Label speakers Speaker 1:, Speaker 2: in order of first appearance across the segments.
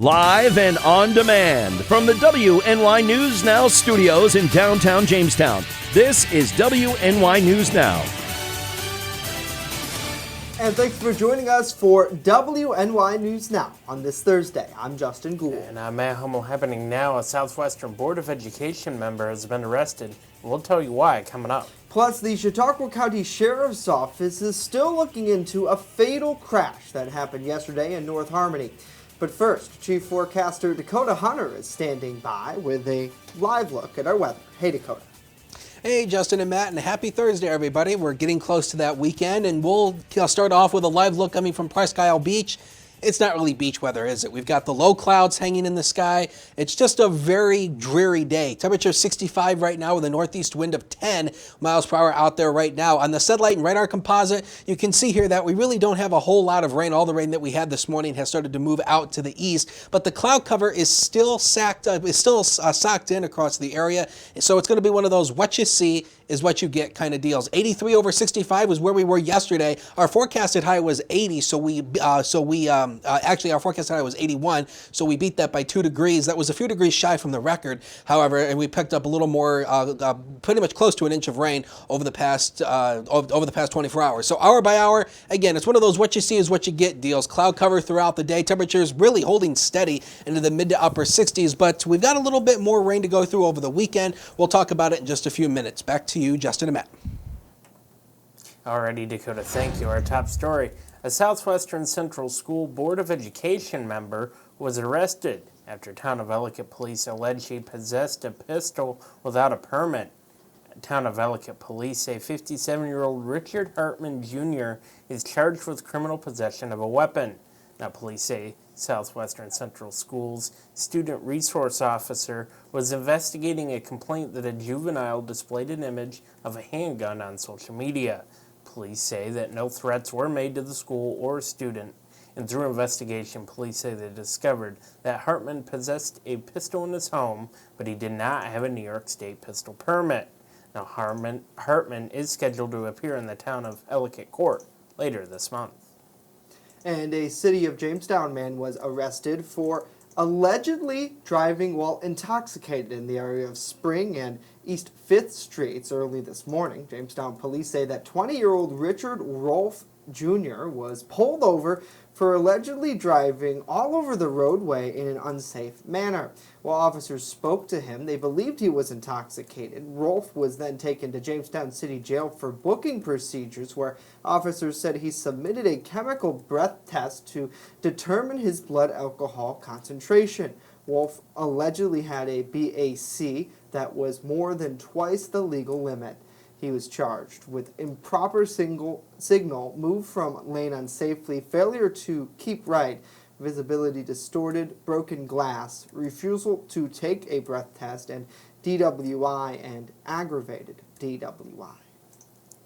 Speaker 1: Live and on demand from the WNY News Now studios in downtown Jamestown. This is WNY News Now.
Speaker 2: And thanks for joining us for WNY News Now on this Thursday. I'm Justin Gould.
Speaker 3: And I'm at Hummel. Happening now, a Southwestern Board of Education member has been arrested. We'll tell you why coming up.
Speaker 2: Plus, the Chautauqua County Sheriff's Office is still looking into a fatal crash that happened yesterday in North Harmony. But first, Chief Forecaster Dakota Hunter is standing by with a live look at our weather. Hey, Dakota.
Speaker 4: Hey, Justin and Matt, and happy Thursday, everybody. We're getting close to that weekend, and we'll start off with a live look coming from Presque Isle Beach. It's not really beach weather, is it? We've got the low clouds hanging in the sky. It's just a very dreary day. Temperature 65 right now with a northeast wind of 10 miles per hour out there right now. On the satellite and radar composite, you can see here that we really don't have a whole lot of rain. All the rain that we had this morning has started to move out to the east, but the cloud cover is still socked in across the area. So it's going to be one of those what you see is what you get kind of deals. 83 over 65 was where we were yesterday. Our forecasted high was 80, actually our forecasted high was 81, so we beat that by 2 degrees. That was a few degrees shy from the record, however, and we picked up a little more, pretty much close to an inch of rain over the past 24 hours. So hour by hour, again, it's one of those what you see is what you get deals. Cloud cover throughout the day. Temperatures really holding steady into the mid to upper 60s, but we've got a little bit more rain to go through over the weekend. We'll talk about it in just a few minutes. Back to you, Justin and Matt.
Speaker 3: Alrighty, Dakota, thank you. Our top story. A Southwestern Central School Board of Education member was arrested after Town of Ellicott police alleged he possessed a pistol without a permit. Town of Ellicott police say 57-year-old Richard Hartman Jr. is charged with criminal possession of a weapon. Now, police say Southwestern Central School's student resource officer was investigating a complaint that a juvenile displayed an image of a handgun on social media. Police say that no threats were made to the school or student, and through investigation, police say they discovered that Hartman possessed a pistol in his home, but he did not have a New York State pistol permit. Now, Hartman is scheduled to appear in the Town of Ellicott court later this month.
Speaker 2: And a City of Jamestown man was arrested for allegedly driving while intoxicated in the area of Spring and East 5th Streets early this morning. Jamestown police say that 20-year-old Richard Rolfe Jr. was pulled over for allegedly driving all over the roadway in an unsafe manner. While officers spoke to him, they believed he was intoxicated. Rolfe was then taken to Jamestown City Jail for booking procedures, where officers said he submitted a chemical breath test to determine his blood alcohol concentration. Rolfe allegedly had a BAC that was more than twice the legal limit. He was charged with improper signal, move from lane unsafely, failure to keep right, visibility distorted, broken glass, refusal to take a breath test, and DWI and aggravated DWI.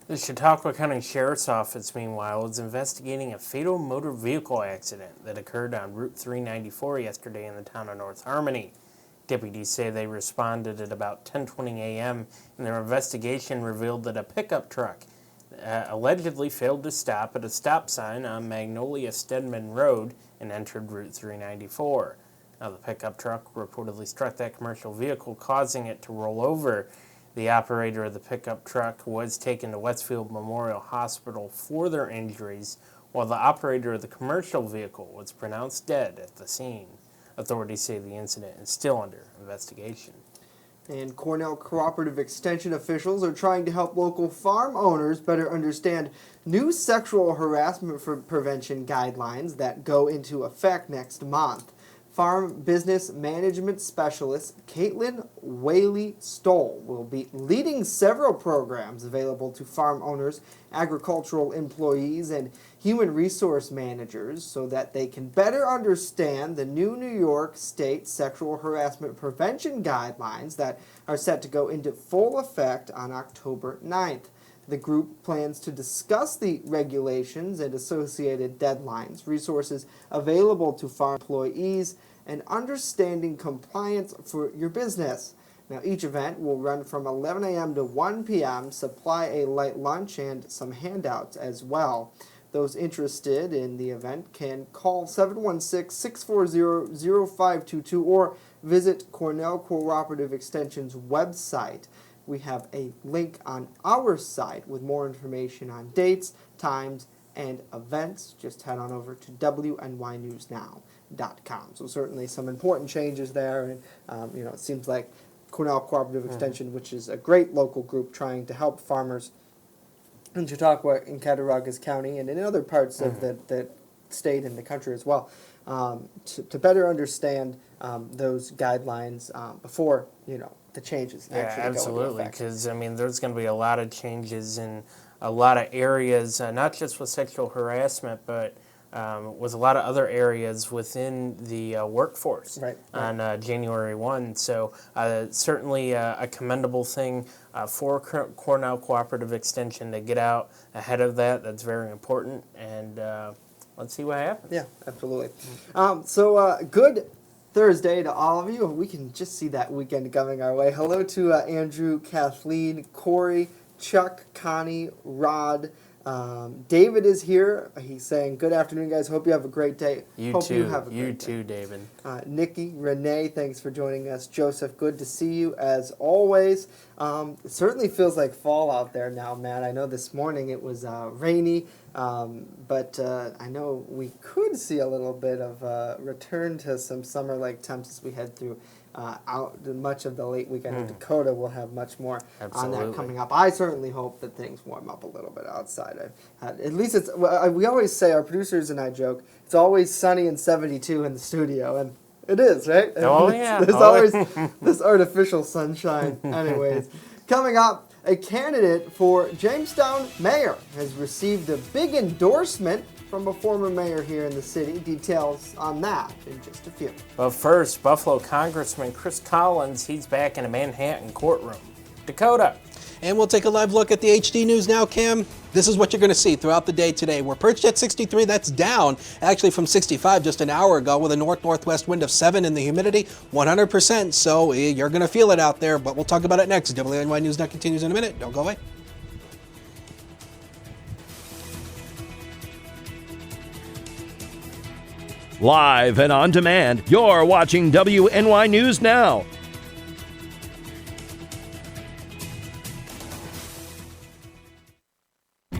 Speaker 3: The Chautauqua County Sheriff's Office, meanwhile, is investigating a fatal motor vehicle accident that occurred on Route 394 yesterday in the town of North Harmony. Deputies say they responded at about 10:20 a.m. and their investigation revealed that a pickup truck allegedly failed to stop at a stop sign on Magnolia Stedman Road and entered Route 394. Now, the pickup truck reportedly struck that commercial vehicle, causing it to roll over. The operator of the pickup truck was taken to Westfield Memorial Hospital for their injuries, while the operator of the commercial vehicle was pronounced dead at the scene. Authorities say the incident is still under investigation.
Speaker 2: And Cornell Cooperative Extension officials are trying to help local farm owners better understand new sexual harassment prevention guidelines that go into effect next month. Farm Business Management Specialist Caitlin Whaley-Stoll will be leading several programs available to farm owners, agricultural employees, and human resource managers so that they can better understand the new New York State Sexual Harassment Prevention Guidelines that are set to go into full effect on October 9th. The group plans to discuss the regulations and associated deadlines, resources available to farm employees, and understanding compliance for your business. Now, each event will run from 11 a.m. to 1 p.m., supply a light lunch and some handouts as well. Those interested in the event can call 716-640-0522 or visit Cornell Cooperative Extension's website. We have a link on our site with more information on dates, times, and events. Just head on over to WNYNewsNow.com. So certainly some important changes there, and it seems like Cornell Cooperative Extension, which is a great local group trying to help farmers in Chautauqua, in Cattaraugus County, and in other parts of the state and the country as well, to better understand those guidelines before the changes actually go into effect.
Speaker 3: Absolutely, because there's going to be a lot of changes in a lot of areas, not just with sexual harassment, but with a lot of other areas within the workforce on January 1. So certainly a commendable thing for Cornell Cooperative Extension to get out ahead of that. That's very important, and let's see what happens.
Speaker 2: Yeah, absolutely. So good Thursday to all of you. We can just see that weekend coming our way. Hello to Andrew, Kathleen, Corey, Chuck, Connie, Rod. David is here. He's saying, good afternoon, guys. Hope you have a great day.
Speaker 3: You too, David.
Speaker 2: Nikki, Renee, thanks for joining us. Joseph, good to see you as always. It certainly feels like fall out there now, Matt. I know this morning it was rainy, but I know we could see a little bit of return to some summer-like temps as we head through out much of the late weekend in Dakota. We'll have much more on that coming up. I certainly hope that things warm up a little bit outside. At least it's. We always say, our producers and I joke, it's always sunny and 72 in the studio, and it is, right?
Speaker 3: Oh yeah.
Speaker 2: There's always this artificial sunshine. Anyways, coming up, a candidate for Jamestown mayor has received a big endorsement from a former mayor here in the city. Details on that in just a few.
Speaker 3: But first, Buffalo Congressman Chris Collins, he's back in a Manhattan courtroom. Dakota.
Speaker 4: And we'll take a live look at the HD News Now, Cam. This is what you're going to see throughout the day today. We're perched at 63. That's down actually from 65 just an hour ago with a north-northwest wind of 7 and the humidity 100%. So you're going to feel it out there, but we'll talk about it next. WNY News Now continues in a minute. Don't go away.
Speaker 1: Live and on demand, you're watching WNY News Now.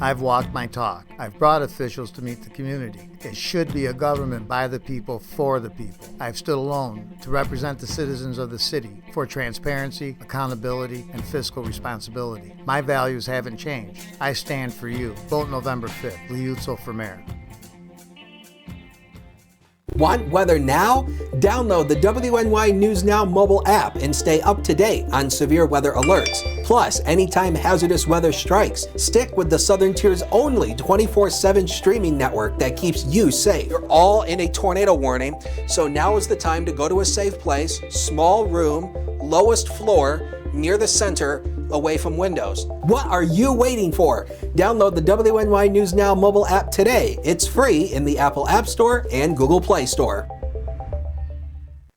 Speaker 5: I've walked my talk. I've brought officials to meet the community. It should be a government by the people, for the people. I've stood alone to represent the citizens of the city for transparency, accountability, and fiscal responsibility. My values haven't changed. I stand for you. Vote November 5th. Liuzzo for mayor.
Speaker 4: Want weather now? Download the WNY News Now mobile app and stay up to date on severe weather alerts. Plus, anytime hazardous weather strikes, stick with the Southern Tier's only 24/7 streaming network that keeps you safe. You're all in a tornado warning, so now is the time to go to a safe place, small room, lowest floor, near the center, away from windows. What are you waiting for? Download the WNY News Now mobile app today. It's free in the Apple App Store and Google Play Store.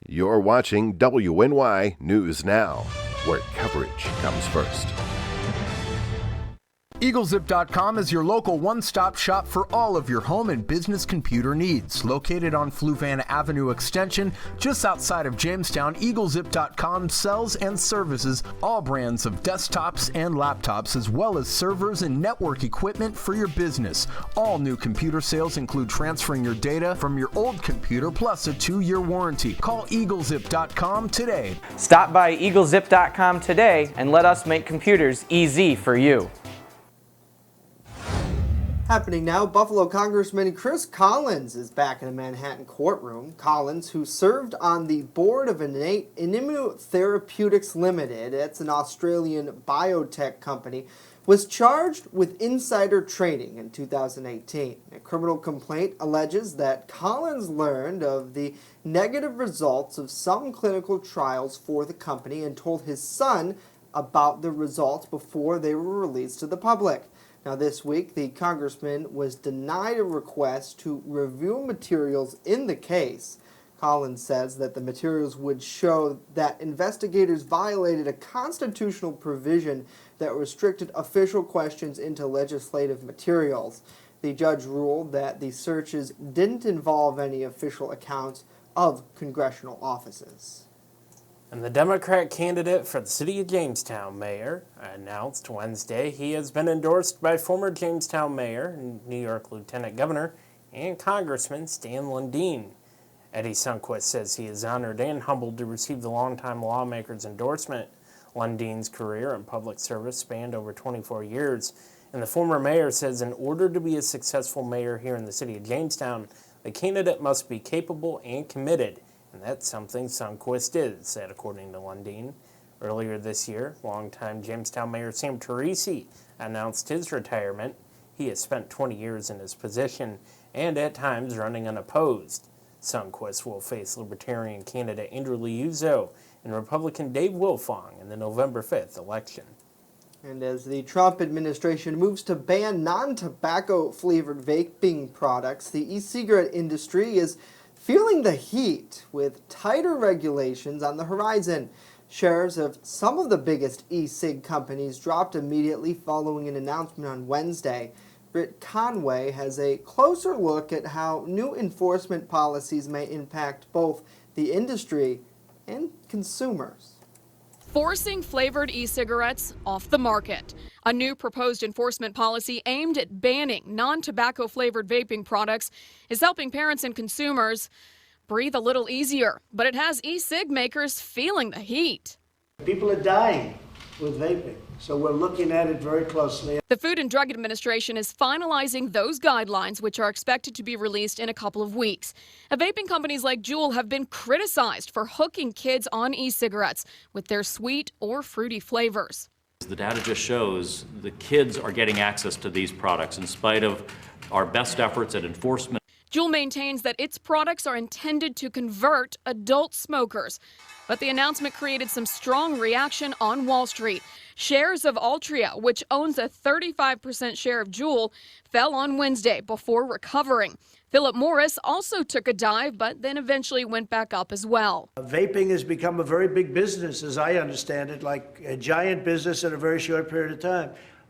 Speaker 6: You're watching WNY News Now, where coverage comes first.
Speaker 7: EagleZip.com is your local one-stop shop for all of your home and business computer needs. Located on Fluvan Avenue Extension, just outside of Jamestown, EagleZip.com sells and services all brands of desktops and laptops, as well as servers and network equipment for your business. All new computer sales include transferring your data from your old computer plus a 2-year warranty. Call EagleZip.com today.
Speaker 8: Stop by EagleZip.com today and let us make computers easy for you.
Speaker 2: Happening now, Buffalo Congressman Chris Collins is back in a Manhattan courtroom. Collins, who served on the board of Immunotherapeutics Limited, it's an Australian biotech company, was charged with insider trading in 2018. A criminal complaint alleges that Collins learned of the negative results of some clinical trials for the company and told his son about the results before they were released to the public. Now, this week, the congressman was denied a request to review materials in the case. Collins says that the materials would show that investigators violated a constitutional provision that restricted official questions into legislative materials. The judge ruled that the searches didn't involve any official accounts of congressional offices.
Speaker 3: And the Democrat candidate for the city of Jamestown mayor announced Wednesday he has been endorsed by former Jamestown mayor and New York Lieutenant Governor and Congressman Stan Lundeen. Eddie Sundquist says he is honored and humbled to receive the longtime lawmaker's endorsement. Lundeen's career in public service spanned over 24 years, and the former mayor says in order to be a successful mayor here in the city of Jamestown, the candidate must be capable and committed. And that's something Sundquist is, said according to Lundeen. Earlier this year, longtime Jamestown Mayor Sam Teresi announced his retirement. He has spent 20 years in his position and at times running unopposed. Sundquist will face Libertarian candidate Andrew Liuzzo and Republican Dave Wilfong in the November 5th election.
Speaker 2: And as the Trump administration moves to ban non-tobacco flavored vaping products, the e-cigarette industry is feeling the heat with tighter regulations on the horizon. Shares of some of the biggest e-cig companies dropped immediately following an announcement on Wednesday. Britt Conway has a closer look at how new enforcement policies may impact both the industry and consumers.
Speaker 9: Forcing flavored e-cigarettes off the market. A new proposed enforcement policy aimed at banning non-tobacco flavored vaping products is helping parents and consumers breathe a little easier, but it has e-cig makers feeling the heat.
Speaker 10: People are dying with vaping, so we're looking at it very closely.
Speaker 9: The Food and Drug Administration is finalizing those guidelines, which are expected to be released in a couple of weeks. Vaping companies like Juul have been criticized for hooking kids on e-cigarettes with their sweet or fruity flavors.
Speaker 11: The data just shows the kids are getting access to these products in spite of our best efforts at enforcement.
Speaker 9: Juul maintains that its products are intended to convert adult smokers. But the announcement created some strong reaction on Wall Street. Shares of Altria, which owns a 35% share of Juul, fell on Wednesday before recovering. Philip Morris also took a dive, but then eventually went back up as well.
Speaker 10: Vaping has become a very big business, as I understand it, like a giant business in a very short period of time.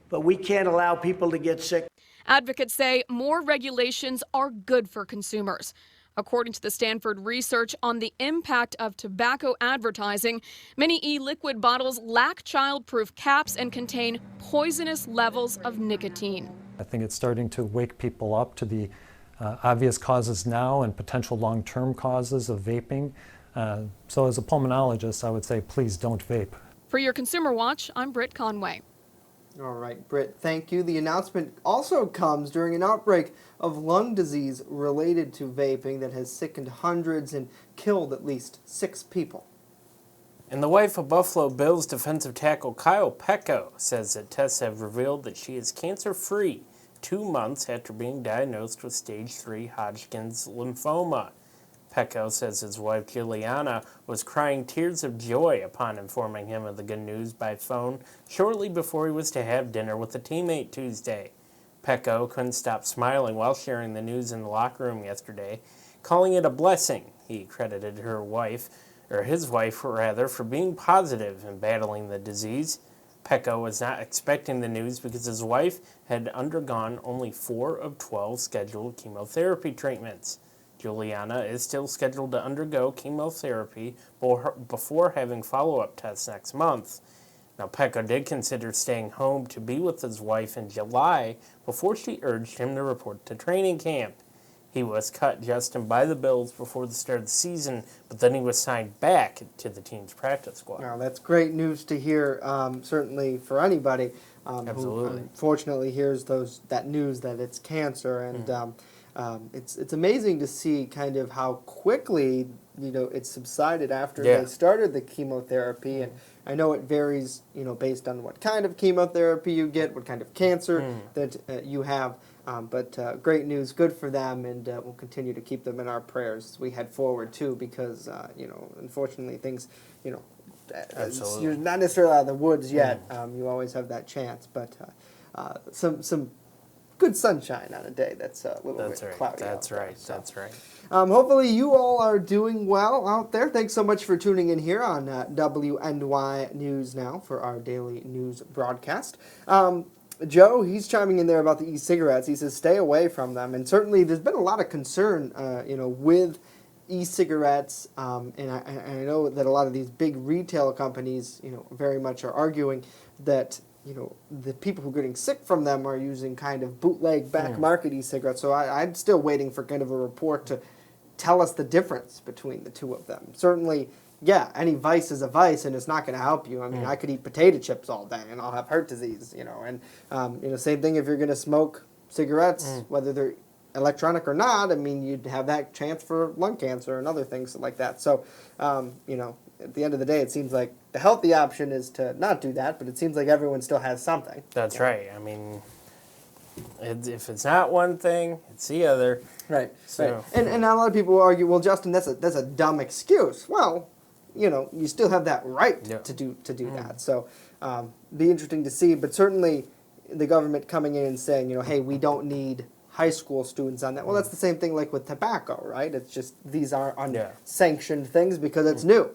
Speaker 10: But we can't allow people to get sick.
Speaker 9: Advocates say more regulations are good for consumers. According to the Stanford research on the impact of tobacco advertising, many e-liquid bottles lack child-proof caps and contain poisonous levels of nicotine.
Speaker 12: I think it's starting to wake people up to the obvious causes now and potential long-term causes of vaping. So as a pulmonologist, I would say please don't vape.
Speaker 9: For your Consumer Watch, I'm Britt Conway.
Speaker 2: All right, Britt, thank you. The announcement also comes during an outbreak of lung disease related to vaping that has sickened hundreds and killed at least 6 people.
Speaker 3: And the wife of Buffalo Bills defensive tackle Kyle Pecco says that tests have revealed that she is cancer-free 2 months after being diagnosed with stage 3 Hodgkin's lymphoma. Pecco says his wife Juliana was crying tears of joy upon informing him of the good news by phone shortly before he was to have dinner with a teammate Tuesday. Pecco couldn't stop smiling while sharing the news in the locker room yesterday, calling it a blessing. He credited his wife, for being positive in battling the disease. Pecco was not expecting the news because his wife had undergone only 4 of 12 scheduled chemotherapy treatments. Juliana is still scheduled to undergo chemotherapy before having follow-up tests next month. Now, Pecco did consider staying home to be with his wife in July before she urged him to report to training camp. He was cut just by the Bills before the start of the season, but then he was signed back to the team's practice squad.
Speaker 2: Now, that's great news to hear, certainly for anybody who unfortunately hears that news that it's cancer. And it's amazing to see kind of how quickly it subsided after they started the chemotherapy. And I know it varies based on what kind of chemotherapy you get, what kind of cancer that you have. But great news, good for them, and we'll continue to keep them in our prayers as we head forward too, because unfortunately things you're not necessarily out of the woods yet. You always have that chance, but some good sunshine on a day that's a little bit cloudy.
Speaker 3: That's right.
Speaker 2: Hopefully you all are doing well out there. Thanks so much for tuning in here on WNY News Now for our daily news broadcast. Joe, he's chiming in there about the e-cigarettes. He says stay away from them. And certainly there's been a lot of concern, with e-cigarettes. And I know that a lot of these big retail companies, very much are arguing that, the people who are getting sick from them are using kind of bootleg back market e-cigarettes. So I'm still waiting for kind of a report to tell us the difference between the two of them. Certainly, yeah, any vice is a vice, and it's not going to help you. I mean, I could eat potato chips all day, and I'll have heart disease, And, same thing if you're going to smoke cigarettes, whether they're electronic or not. I mean, you'd have that chance for lung cancer and other things like that. So, at the end of the day, it seems like the healthy option is to not do that, but it seems like everyone still has something.
Speaker 3: That's right. I mean, if it's not one thing, it's the other.
Speaker 2: Right.
Speaker 3: So,
Speaker 2: right. And a lot of people argue, well, Justin, that's a dumb excuse. Well, you still have that right to do that. So, be interesting to see. But certainly, the government coming in and saying, hey, we don't need high school students on that. Well, that's the same thing like with tobacco, right? It's just these are unsanctioned things because it's new.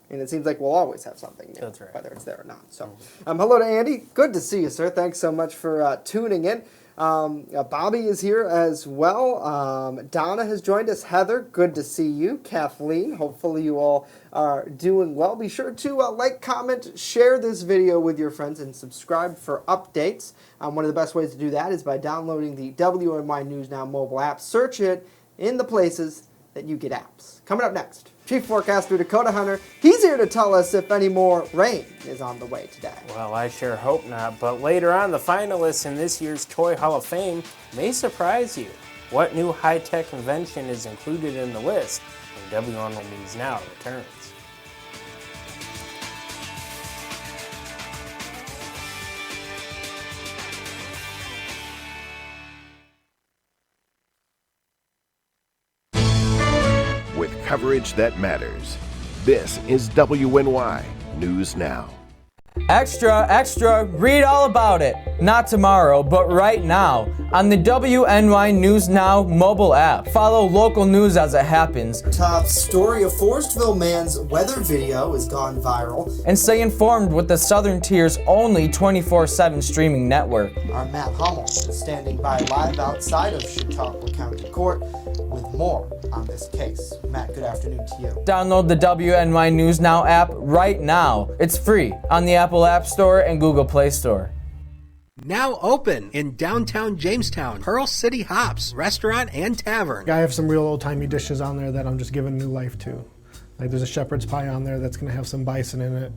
Speaker 2: And it seems like we'll always have something new, whether it's there or not. So, hello to Andy. Good to see you, sir. Thanks so much for tuning in. Bobby is here as well. Donna has joined us. Heather, good to see you. Kathleen, hopefully you all are doing well. Be sure to like, comment, share this video with your friends, and subscribe for updates. One of the best ways to do that is by downloading the WNY News Now mobile app. Search it in the places that you get apps. Coming up next, Chief Forecaster Dakota Hunter. He's here to tell us if any more rain is on the way today.
Speaker 3: Well, I sure hope not. But later on, the finalists in this year's Toy Hall of Fame may surprise you. What new high-tech invention is included in the list? When WNY News Now returns.
Speaker 6: With coverage that matters. This is WNY News Now.
Speaker 13: Extra, extra, read all about it. Not tomorrow, but right now on the WNY News Now mobile app. Follow local news as it happens.
Speaker 2: Top story, a Forestville man's weather video has gone viral.
Speaker 13: And stay informed with the Southern Tier's only 24/7 streaming network.
Speaker 2: Our Matt Hummel is standing by live outside of Chautauqua County Court with more on this case. Matt, good afternoon to you.
Speaker 13: Download the WNY News Now app right now. It's free on the Apple App Store and Google Play Store.
Speaker 4: Now open in downtown Jamestown, Pearl City Hops Restaurant and Tavern.
Speaker 14: I have some real old-timey dishes on there that I'm just giving new life to. Like there's a shepherd's pie on there that's going to have some bison in it,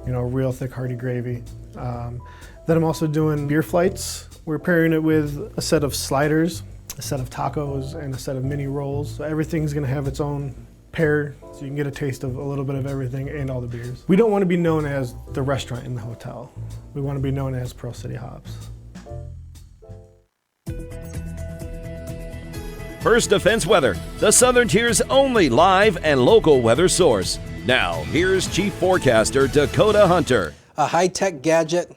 Speaker 14: real thick hearty gravy. Then I'm also doing beer flights. We're pairing it with a set of sliders, a set of tacos, and a set of mini rolls. So everything's going to have its own pair, so you can get a taste of a little bit of everything and all the beers. We don't want to be known as the restaurant in the hotel. We want to be known as Pearl City Hops.
Speaker 1: First Defense Weather, the Southern Tier's only live and local weather source. Now, here's Chief Forecaster Dakota Hunter.
Speaker 4: A high-tech gadget.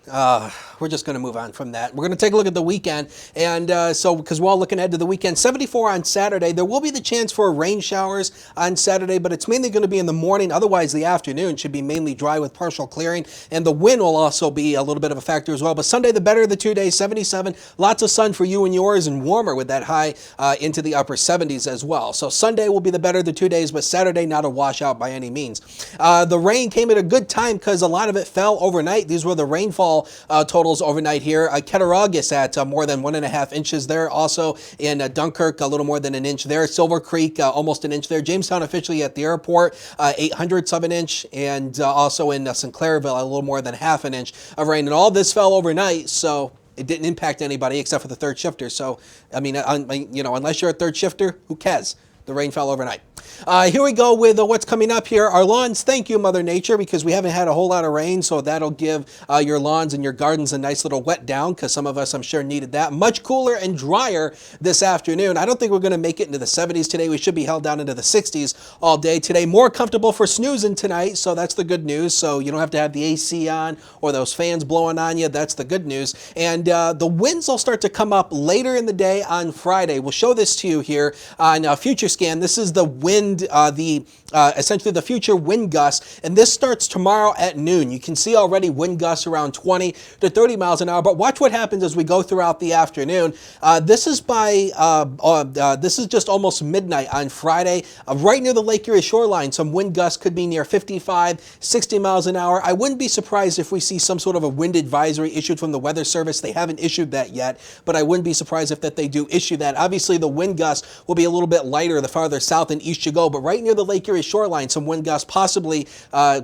Speaker 4: We're just going to move on from that. We're going to take a look at the weekend. And because we're all looking ahead to the weekend, 74 on Saturday. There will be the chance for rain showers on Saturday, but it's mainly going to be in the morning. Otherwise, the afternoon should be mainly dry with partial clearing. And the wind will also be a little bit of a factor as well. But Sunday, the better of the 2 days, 77. Lots of sun for you and yours, and warmer with that high into the upper 70s as well. So Sunday will be the better of the 2 days, but Saturday not a washout by any means. The rain came at a good time because a lot of it fell overnight. These were the rainfall totals overnight here. Cattaraugus at more than 1.5 inches there. Also in Dunkirk, a little more than an inch there. Silver Creek, almost an inch there. Jamestown officially at the airport, 0.08 of an inch. And also in Sinclairville, a little more than half an inch of rain. And all this fell overnight, so it didn't impact anybody except for the third shifter. So, I mean, unless you're a third shifter, who cares? The rain fell overnight. Here we go with what's coming up here. Our lawns, thank you, Mother Nature, because we haven't had a whole lot of rain, so that'll give your lawns and your gardens a nice little wet down, because some of us, I'm sure, needed that. Much cooler and drier this afternoon. I don't think we're going to make it into the 70s today. We should be held down into the 60s all day today. More comfortable for snoozing tonight, so that's the good news. So you don't have to have the AC on or those fans blowing on you. That's the good news. And the winds will start to come up later in the day on Friday. We'll show this to you here on Future Scan. This is the wind essentially the future wind gusts, and this starts tomorrow at noon. You can see already wind gusts around 20 to 30 miles an hour, but watch what happens as we go throughout the afternoon. This is just almost midnight on Friday, right near the Lake Erie shoreline. Some wind gusts could be near 55, 60 miles an hour. I wouldn't be surprised if we see some sort of a wind advisory issued from the Weather Service. They haven't issued that yet, but I wouldn't be surprised if they do issue that. Obviously, the wind gusts will be a little bit lighter the farther south and east you go, but right near the Lake Erie shoreline, some wind gusts possibly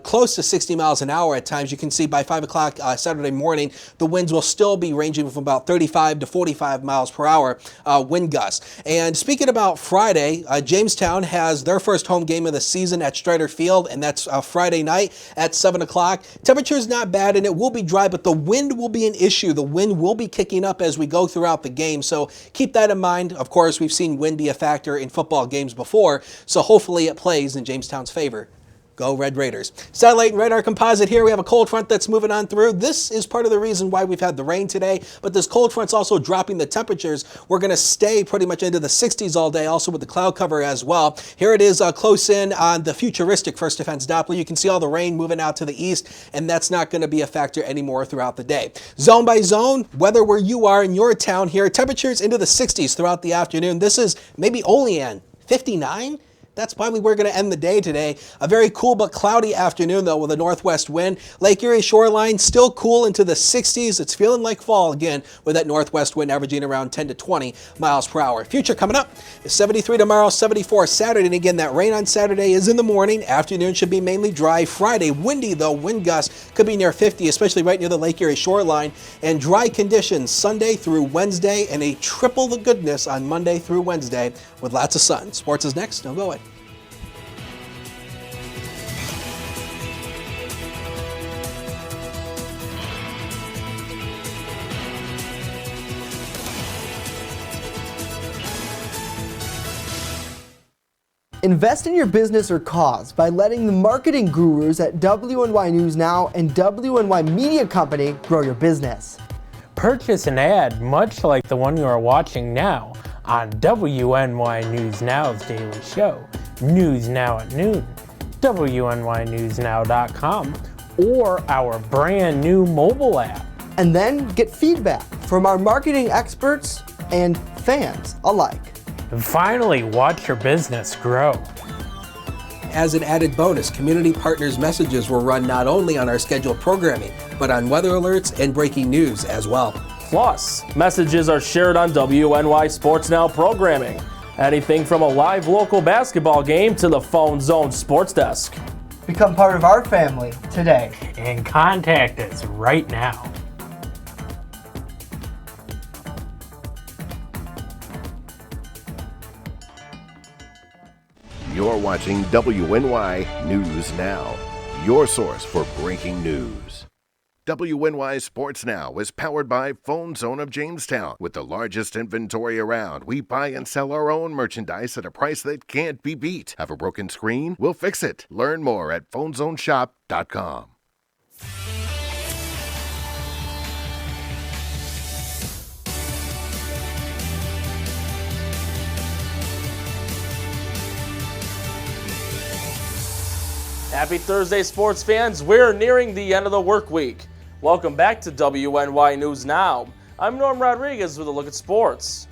Speaker 4: close to 60 miles an hour at times. You can see by 5 o'clock Saturday morning, the winds will still be ranging from about 35 to 45 miles per hour wind gusts. And speaking about Friday, Jamestown has their first home game of the season at Strider Field, and that's Friday night at 7 o'clock. Temperature is not bad, and it will be dry, but the wind will be an issue. The wind will be kicking up as we go throughout the game, so keep that in mind. Of course, we've seen wind be a factor in football games before, so hopefully it plays in Jamestown's favor. Go Red Raiders. Satellite and radar composite here. We have a cold front that's moving on through. This is part of the reason why we've had the rain today, but this cold front's also dropping the temperatures. We're going to stay pretty much into the 60s all day, also with the cloud cover as well. Here it is close in on the futuristic First Defense Doppler. You can see all the rain moving out to the east, and that's not going to be a factor anymore throughout the day. Zone by zone, weather where you are in your town here. Temperatures into the 60s throughout the afternoon. This is maybe Olean, 59? That's probably where we're going to end the day today. A very cool but cloudy afternoon, though, with a northwest wind. Lake Erie shoreline still cool into the 60s. It's feeling like fall again with that northwest wind averaging around 10 to 20 miles per hour. Future coming up is 73 tomorrow, 74 Saturday. And again, that rain on Saturday is in the morning. Afternoon should be mainly dry. Friday, windy, though. Wind gusts could be near 50, especially right near the Lake Erie shoreline. And dry conditions Sunday through Wednesday, and a triple the goodness on Monday through Wednesday with lots of sun. Sports is next. Don't go away.
Speaker 2: Invest in your business or cause by letting the marketing gurus at WNY News Now and WNY Media Company grow your business.
Speaker 3: Purchase an ad much like the one you are watching now on WNY News Now's daily show, News Now at Noon, WNYNewsNow.com, or our brand new mobile app.
Speaker 2: And then get feedback from our marketing experts and fans alike.
Speaker 3: And finally, watch your business grow.
Speaker 4: As an added bonus, community partners messages will run not only on our scheduled programming, but on weather alerts and breaking news as well.
Speaker 15: Plus, messages are shared on WNY Sports Now programming. Anything from a live local basketball game to the Phone Zone Sports Desk.
Speaker 2: Become part of our family today.
Speaker 3: And contact us right now.
Speaker 6: You're watching WNY News Now, your source for breaking news. WNY Sports Now is powered by Phone Zone of Jamestown. With the largest inventory around, we buy and sell our own merchandise at a price that can't be beat. Have a broken screen? We'll fix it. Learn more at phonezoneshop.com.
Speaker 15: Happy Thursday, sports fans. We're nearing the end of the work week. Welcome back to WNY News Now. I'm Norm Rodriguez with a look at sports.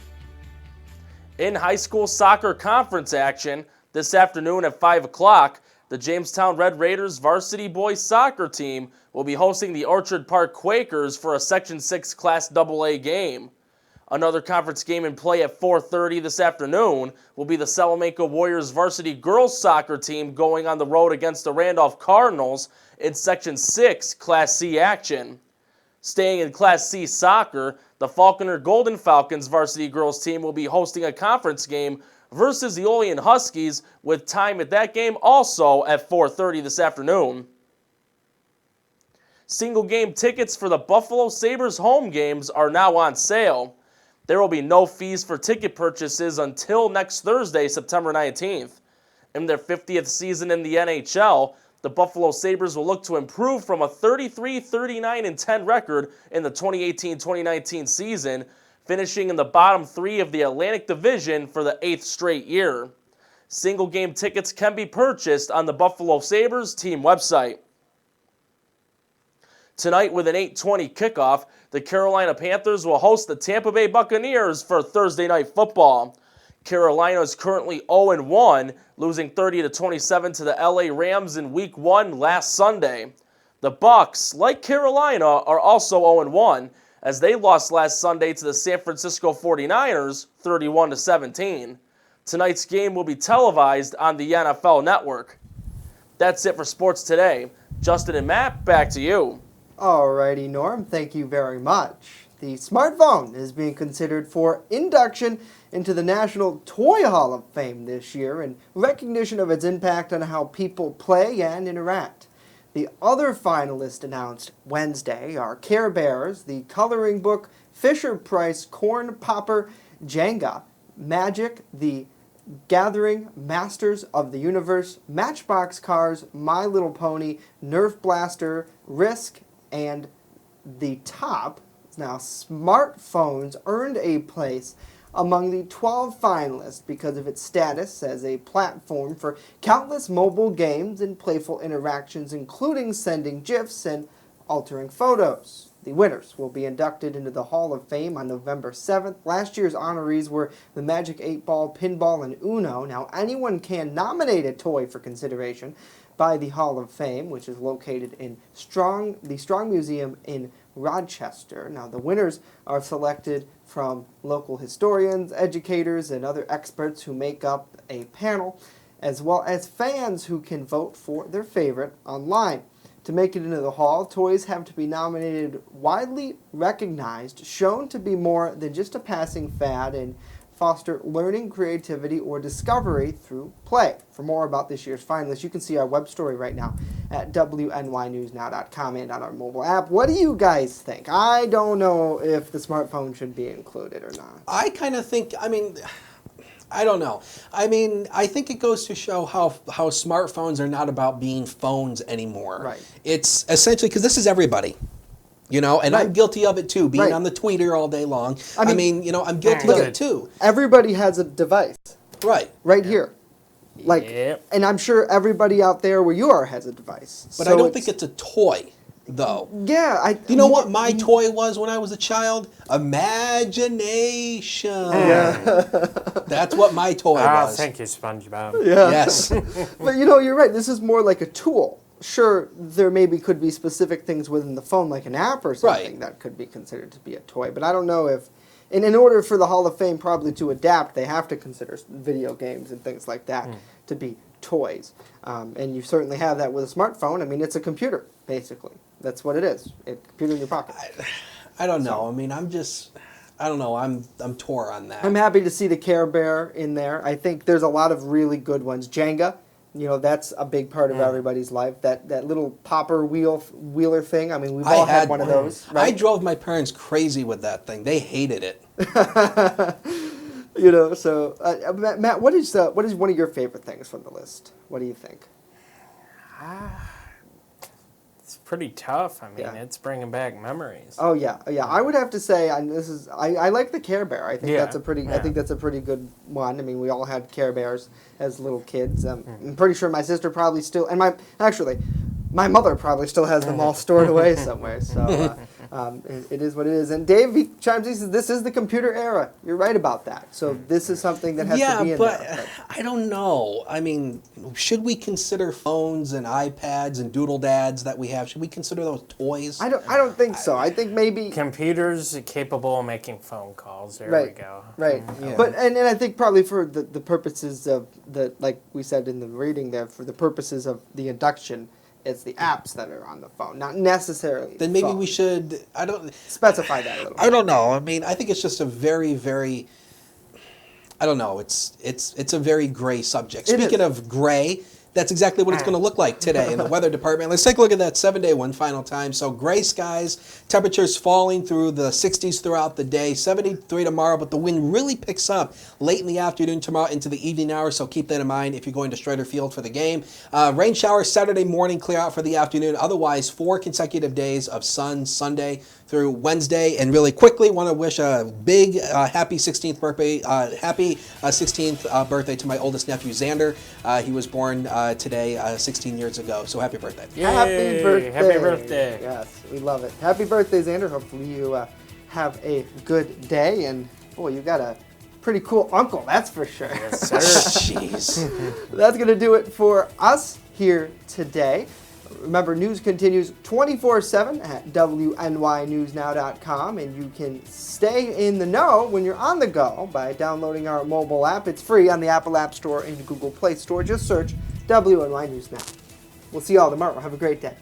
Speaker 15: In high school soccer conference action, this afternoon at 5 o'clock, the Jamestown Red Raiders varsity boys soccer team will be hosting the Orchard Park Quakers for a Section 6 Class AA game. Another conference game in play at 4:30 this afternoon will be the Salamanca Warriors varsity girls soccer team going on the road against the Randolph Cardinals in Section 6 Class C action. Staying in Class C soccer, the Falconer Golden Falcons varsity girls team will be hosting a conference game versus the Olean Huskies, with time at that game also at 4:30 this afternoon. Single game tickets for the Buffalo Sabres home games are now on sale. There will be no fees for ticket purchases until next Thursday, September 19th. In their 50th season in the NHL, the Buffalo Sabres will look to improve from a 33-39-10 record in the 2018-2019 season, finishing in the bottom three of the Atlantic Division for the 8th straight year. Single game tickets can be purchased on the Buffalo Sabres team website. Tonight with an 8:20 kickoff, the Carolina Panthers will host the Tampa Bay Buccaneers for Thursday Night Football. Carolina is currently 0-1, losing 30-27 to the LA Rams in Week 1 last Sunday. The Bucs, like Carolina, are also 0-1, as they lost last Sunday to the San Francisco 49ers 31-17. Tonight's game will be televised on the NFL Network. That's it for sports today. Justin and Matt, back to you.
Speaker 2: Alrighty, Norm, thank you very much. The smartphone is being considered for induction into the National Toy Hall of Fame this year in recognition of its impact on how people play and interact. The other finalists announced Wednesday are Care Bears, the coloring book Fisher-Price Corn Popper Jenga, Magic, the Gathering, Masters of the Universe, Matchbox Cars, My Little Pony, Nerf Blaster, Risk, and the top. Now, smartphones earned a place among the 12 finalists because of its status as a platform for countless mobile games and playful interactions, including sending GIFs and altering photos. The winners will be inducted into the Hall of Fame on November 7th. Last year's honorees were the Magic 8-Ball, Pinball, and Uno. Now, anyone can nominate a toy for consideration by the Hall of Fame, which is located in the Strong Museum in Rochester. Now, the winners are selected from local historians, educators, and other experts who make up a panel, as well as fans who can vote for their favorite online. To make it into the hall, toys have to be nominated widely recognized, shown to be more than just a passing fad, and foster learning, creativity, or discovery through play. For more about this year's finalists, you can see our web story right now at WNYNewsNow.com and on our mobile app. What do you guys think? I don't know if the smartphone should be included or not.
Speaker 4: I kind of think, I don't know. I think it goes to show how smartphones are not about being phones anymore.
Speaker 2: Right.
Speaker 4: It's essentially, because this is everybody. And right. I'm guilty of it too, being on the tweeter all day long. I'm guilty of it too.
Speaker 2: Everybody has a device. Right here. And I'm sure everybody out there where you are has a device.
Speaker 4: But I don't think it's a toy, though.
Speaker 2: Yeah.
Speaker 4: You know what my toy was when I was a child? Imagination.
Speaker 2: Yeah.
Speaker 4: That's what my toy was.
Speaker 3: Thank you, SpongeBob.
Speaker 2: Yeah.
Speaker 4: Yes.
Speaker 2: But you're right. This is more like a tool. Sure, there maybe could be specific things within the phone, like an app or something, that could be considered to be a toy. But I don't know if, and in order for the Hall of Fame probably to adapt, they have to consider video games and things like that to be toys. And you certainly have that with a smartphone. It's a computer, basically. That's what it is. A computer in your pocket.
Speaker 4: I don't know. I don't know. I'm torn on that.
Speaker 2: I'm happy to see the Care Bear in there. I think there's a lot of really good ones. Jenga. That's a big part of everybody's life. That little popper wheeler thing. We've all had one of those. Right?
Speaker 4: I drove my parents crazy with that thing. They hated it.
Speaker 2: So Matt, what is one of your favorite things from the list? What do you think?
Speaker 3: It's pretty tough. It's bringing back memories.
Speaker 2: Oh yeah. I would have to say, I like the Care Bear. I think that's a pretty good one. We all had Care Bears as little kids. I'm pretty sure my sister probably still, and my mother probably still has them all stored away somewhere. So it is what it is. And Dave chimes in, says, this is the computer era. You're right about that. So this is something that has to be in there.
Speaker 4: But I don't know. Should we consider phones and iPads and doodle dads that we have? Should we consider those toys?
Speaker 2: I don't think so. I think maybe
Speaker 3: computers capable of making phone calls. There we go.
Speaker 2: Right. Yeah. But and I think probably for the purposes of like we said in the reading there, for the purposes of the induction, it's the apps that are on the phone, not necessarily.
Speaker 4: Then maybe we should. I don't
Speaker 2: specify that a little.
Speaker 4: I don't know. I think it's just a very, very. I don't know. It's a very gray subject. Speaking of gray, That's exactly what it's going to look like today in the weather department. Let's take a look at that 7-day one final time. So gray skies, temperatures falling through the 60s throughout the day, 73 tomorrow, but the wind really picks up late in the afternoon tomorrow into the evening hours, so keep that in mind if you're going to Strider Field for the game. Rain showers Saturday morning, clear out for the afternoon. Otherwise, 4 consecutive days of sun Sunday through Wednesday. And really quickly, want to wish a big happy 16th birthday, happy 16th birthday to my oldest nephew, Xander. He was born today 16 years ago, so happy birthday.
Speaker 3: Yay,
Speaker 2: happy birthday.
Speaker 3: Happy birthday.
Speaker 2: Yes, we love it. Happy birthday, Xander. Hopefully you have a good day. And boy, you got a pretty cool uncle, that's for sure.
Speaker 3: Yes, sir.
Speaker 4: Jeez.
Speaker 2: That's going to do it for us here today. Remember, news continues 24/7 at WNYNewsNow.com, and you can stay in the know when you're on the go by downloading our mobile app. It's free on the Apple App Store and Google Play Store. Just search WNY News Now. We'll see you all tomorrow. Have a great day.